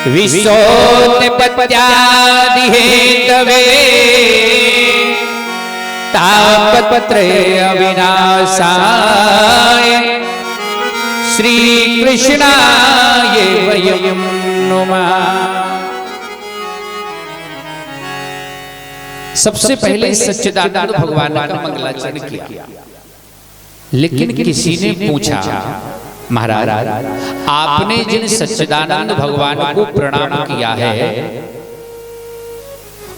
विश्वोत्पत्त्यादिहेतवे तापत्रय अविनाशाय श्री कृष्णाय वयं नुमः। सबसे पहले सच्चिदानंद भगवान का मंगलाचरण किया, लेकिन किसी ने पूछा महाराज आपने जिन सच्चिदानंद भगवान को प्रणाम किया है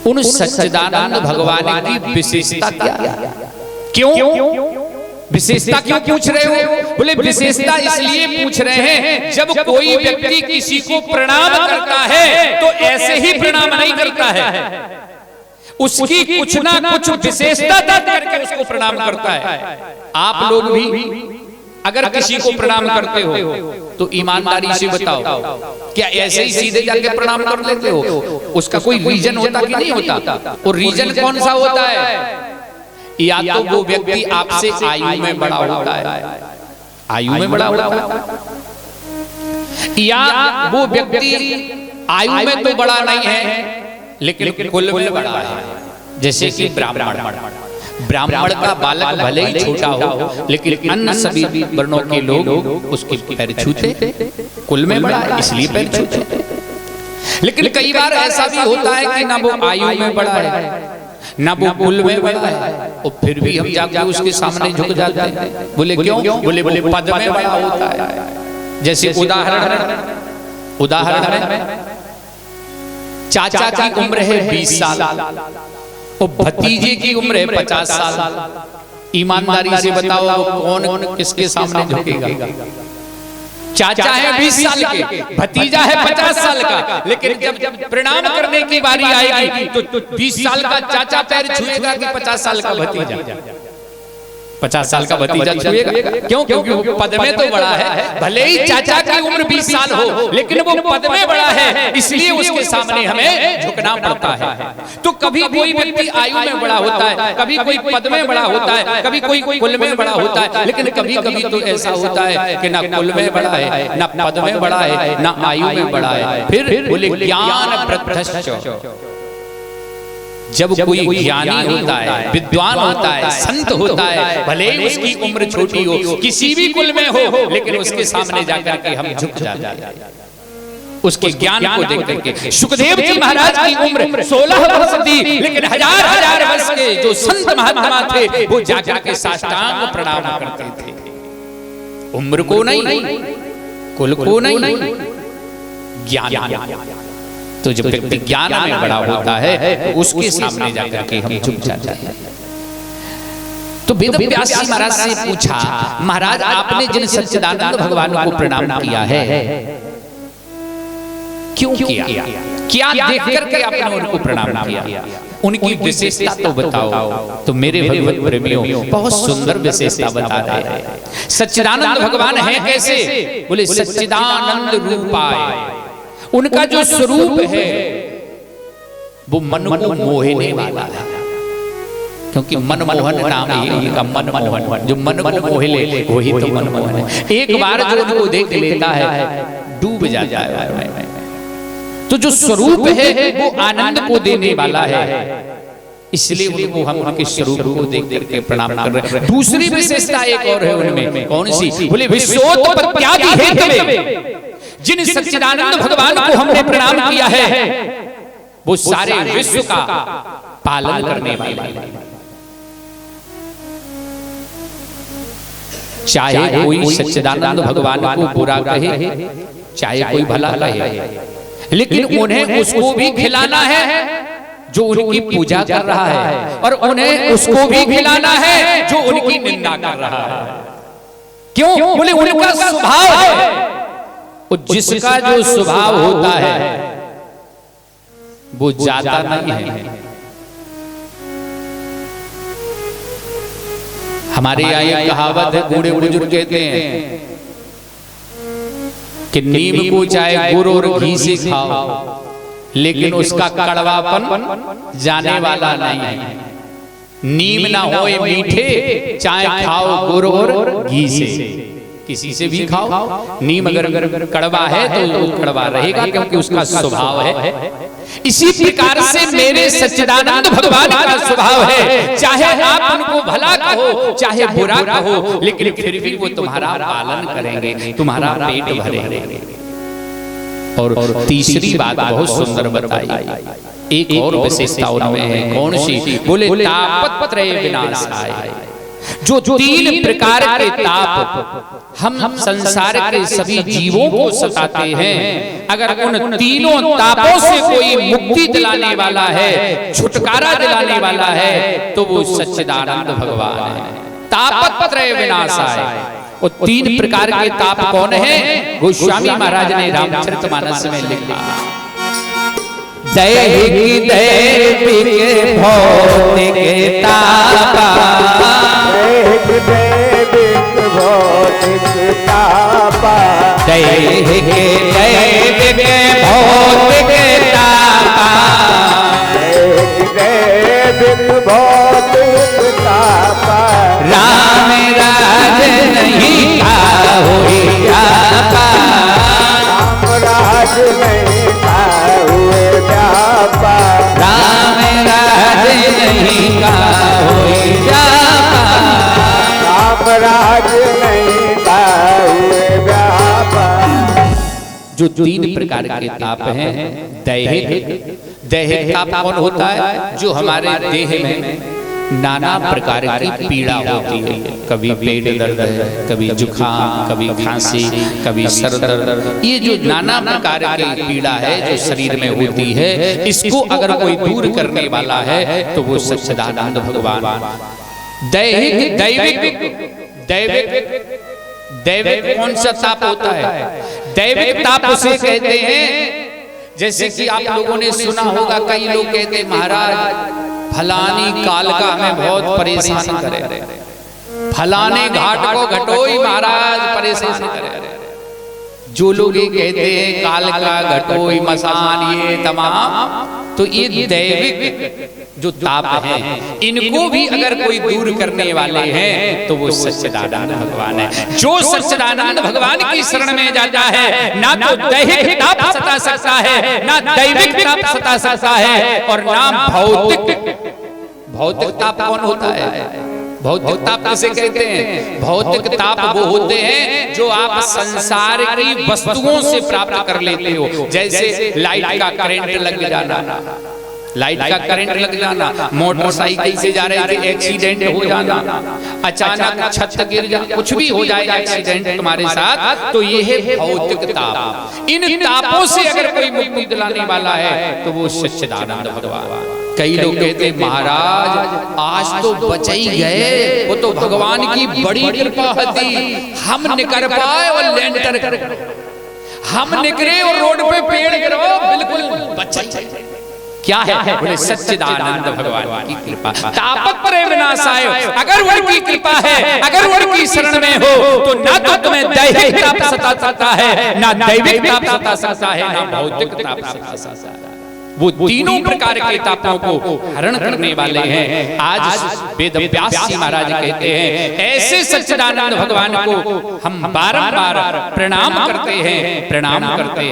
उन सच्चिदानंद भगवान की विशेषता क्या? क्यों विशेषता क्यों पूछ रहे हो? बोले विशेषता इसलिए पूछ रहे हैं जब कोई व्यक्ति किसी को प्रणाम करता है तो ऐसे ही प्रणाम नहीं करता है, उसकी कुछ ना कुछ विशेषता करके उसको प्रणाम करता है। आप लोग भी अगर किसी को प्रणाम करते हो तो ईमानदारी से बताओ क्या ऐसे ही सीधे जाके प्रणाम कर लेते हो? उसका कोई रीजन होता कि नहीं होता? और रीजन कौन सा होता है? या तो वो व्यक्ति आपसे आयु में बड़ा होता है, आयु में बड़ा होता है, या वो व्यक्ति आयु में तो बड़ा नहीं है लेकिन कुल में बड़ा है। जैसे कि ब्राह्मण का बालक भले ही छोटा हो लेकिन अन्य सभी वर्णों के लोग उसके पैर छूते, कुल में बड़ा है इसलिए पैर छूते। लेकिन कई बार ऐसा भी होता है कि ना वो आयु में बड़ा है ना वो कुल में बड़ा है और फिर भी हम जाके उसके सामने झुक जाते हैं। बोले क्यों? बोले पद में बड़ा होता है। जैसे उदाहरण में चाचा की उम्र है 20 साल और भतीजे की उम्र है 50 साल। ईमानदारी से बताओ कौन किसके सामने झुकेगा? चाचा है 20 साल के, भतीजा है 50 साल का, लेकिन जब प्रणाम करने की बारी आएगी तो 20 साल का चाचा पैर छुएगा कि 50 साल का भतीजा? 50 साल का भतीजा छुएगा। क्यों? क्योंकि वो पद में तो बड़ा है। भले ही चाचा की उम्र 20 साल हो लेकिन वो पद में बड़ा है इसलिए उसके सामने हमें झुकना पड़ता है। तो कभी कोई व्यक्ति आयु में बड़ा होता है, कभी कोई पद में बड़ा होता है, कभी कोई कुल में बड़ा होता है, लेकिन कभी कभी तो ऐसा होता है कि ना कुल में बड़ा है ना पद में बड़ा है ना आयु में बड़ा है। फिर बोले ज्ञान प्रत्यक्ष, जब कोई ज्ञानी होता है, विद्वान होता है, संत होता है, भले ही उसकी उम्र छोटी हो, किसी भी कुल में हो, लेकिन उसके सामने जाकर के हम झुक जाते हैं उसके ज्ञान को देख करके। सुखदेव जी महाराज की उम्र 16 वर्ष थी लेकिन हजार वर्ष के जो संत महात्मा थे वो जाकर के साष्टांग प्रणाम करते थे। उम्र को नहीं, कुल को नहीं, ज्ञान। तो जब व्यक्ति ज्ञान में बड़ा होता है उसके सामने जाकर के हम झुक जाते हैं। तो वेदव्यास जी महाराज से पूछा महाराज आपने जिन सच्चिदानंद भगवान को प्रणाम किया है क्यों किया? क्या देख करके आपने उनको प्रणाम किया? उनकी विशेषता तो बताओ। तो मेरे भगवत प्रेमियों बहुत सुंदर विशेषता बता रहे हैं। सच्चिदानंद भगवान है कैसे? बोले सच्चिदानंद रूपाय, उनका जो स्वरूप है वो मन को मोहने वाला है, क्योंकि मनमोहन नाम है उनका। मनमोहन, जो मन को मोह ले वही तो मनमोहन है। एक बार जो उनको देख लेता है डूब जाता है। तो जो स्वरूप है वो आनंद को देने वाला है, इसलिए उनको हम उनके स्वरूप को देख करके प्रणाम कर रहे हैं। दूसरी विशेषता एक और है उनमें, कौन सी? बोले विश्वोत्पत्त्यादिहेतवे, जिन सच्चिदानंद भगवान को हमने प्रणाम किया है वो सारे विश्व का पालन करने वाले। चाहे कोई सच्चिदानंद भगवान को बुरा कहे चाहे कोई भला कहे, लेकिन उन्हें उसको भी खिलाना है जो उनकी पूजा कर रहा है और उन्हें उसको भी खिलाना है जो उनकी निंदा कर रहा है। क्यों? बोले उनका स्वभाव है, जिसका जो स्वभाव होता है वो जाता नहीं है। हमारे यहाँ एक कहावत है, बूढ़े बुजुर्ग कहते हैं कि नीम को चाहे गुड़ और घी से खाओ लेकिन उसका कड़वापन जाने वाला नहीं है। नीम ना होए मीठे चाहे खाओ गुड़ और घी से, किसी से भी खाओ, नीम अगर कड़वा है तो वो कड़वा रहेगा क्योंकि उसका स्वभाव है। इसी प्रकार से मेरे सच्चिदानंद भगवान का स्वभाव है, चाहे आप उनको भला कहो चाहे बुरा कहो, लेकिन फिर भी वो तुम्हारा पालन करेंगे, तुम्हारा पेट भरेंगे। और तीसरी बात बहुत सुंदर बताई, एक और विशेषता उनमें है। कौन सी? बोले तापत्रय विनाशाय। जो तीन प्रकार के ताप हम संसार के सभी जीवों को सताते हैं, अगर उन तीनों तापों से कोई मुक्ति दिलाने वाला है, छुटकारा दिलाने वाला है, तो वो सच्चिदानंद भगवान है। तापत्रय विनाशाय। वो तीन प्रकार के ताप कौन है? गोस्वामी महाराज ने रामचरितमानस में लिखा, दैहिक दैविक भौतिक तापा, दैहिक भौतिक तापा, दैहिक दैविक भौतिक तापा, दैहिक भौतिक तापा, राम राज नहीं हुई व्यापा, राम राज नहीं हुए व्यापा, राम राज नहीं हुई व्यापा, राम राज नहीं हुए व्यापा। जो तीन प्रकार के ताप हैं, दैहिक ताप कौन होता है? जो हमारे देह में नाना प्रकार की पीड़ा होती है, कभी पेट दर्द है, कभी जुखाम, कभी खांसी, कभी सर दर्द, ये जो नाना प्रकार की पीड़ा है जो शरीर में होती है, इसको अगर कोई दूर करने वाला है तो वो सच्चिदानंद भगवान। दैहिक दैविक कौन सा ताप होता है? दैविक ताप उसे कहते हैं, जैसे कि आप लोगों ने सुना होगा, कई लोग कहते हैं महाराज फलानी कालका हमें बहुत परेशान करे, फलाने घाट को घटोई महाराज परेशान करे। जो लोग ये कहते हैं कालका घटोई मसान ये तमाम, तो ये दैविक जो ताप है, इनको भी अगर कोई दूर करने वाले हैं तो वो सच्चिदानंद भगवान है। जो सच्चिदानंद भगवान की शरण में जाता है, ना तो दैहिक ताप सता सकता है, ना दैविक ताप सता सकता है, और ना भौतिक ताप कौन होता है? भौतिक ताप किसे कहते हैं? भौतिक ताप वो होते हैं जो आप संसार की वस्तुओं से प्राप्त कर लेते हो, जैसे लाइट का करंट लग जाना, लाइट का करंट लग जाना, मोटरसाइकिल से जा रहे थे एक्सीडेंट हो जाना, अचानक छत गिर जाना, कुछ भी हो जाएगा एक्सीडेंट तुम्हारे साथ, तो ये है भौतिक ताप। इन तापों से अगर कोई मुक्ति दिलाने वाला है तो वो सच्चिदानंद भगवान। कई लोग कहते हैं महाराज आज तो बच ही गए, वो तो भगवान की बड़ी कृपा थी, हम निकल पाए और लेंटर हम निकले और रोड पे पेड़ गिरो, बिल्कुल बच गए। क्या है? बोले सच्चिदानंद भगवान की कृपा। तापत्रय विनाशाय। अगर उनकी कृपा है, अगर उनकी शरण में हो, तो ना तो तुम्हें दैहिक ताप सता सकता है, ना दैविक ताप सता सकता है, ना भौतिक ताप सता सकता है। वो तीनों प्रकार के तापों को हरण करने वाले हैं। आज वेद व्यास जी महाराज कहते हैं, ऐसे सच्चिदानंद भगवान को हम बारंबार प्रणाम करते हैं, प्रणाम करते हैं।